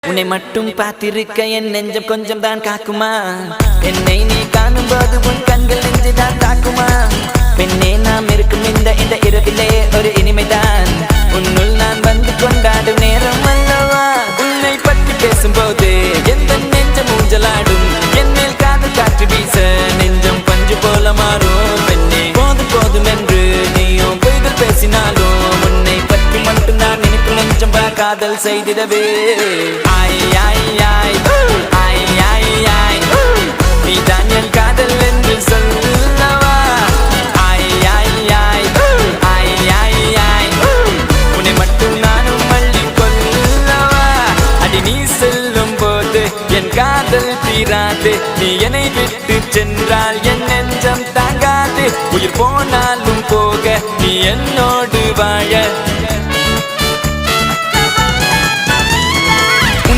உன்னை மட்டும் பார்த்திருக்க என் நெஞ்சம் கொஞ்சம் தான் காக்குமா என்னை நீ காணும் போது உன் கண்கள் நெஞ்சுதான் தாக்குமா பெண்ணே நாம் இருக்கும் இந்த இரவிலே ஒரு இனிமைதான் உன்னுள் நான் வந்து கொண்டாடும் நேரம் அல்லவா உன்னை பற்றி பேசும்போது எந்த நெஞ்சம் ஊஞ்சலாடும் என் மேல் காதல் காற்று வீச நெஞ்சம் பஞ்சு போல மாறும் பெண்ணே போதும் போதும் என்று நீயும் பொய்கள் பேசினாலும் உன்னை பற்றி மட்டும் நான் நினைக்கும் நெஞ்சம் காதல் செய்திடவே ஆய் ஆய் ஆய் ஆய் ஆய் ஆய் நீதான் என் காதல் என்று சொல்லவா ஆய் ஆய் ஆய் ஆய் ஆய் ஆய் உன்னை மட்டும் நானும் மல்லி கொள்ளவா அடி நீ செல்லும் போது என் காதல் தீராது நீ என்னை விட்டு சென்றால் என் நெஞ்சம் தாங்காது உயிர் போனாலும் போக நீ என்னோடு வாழ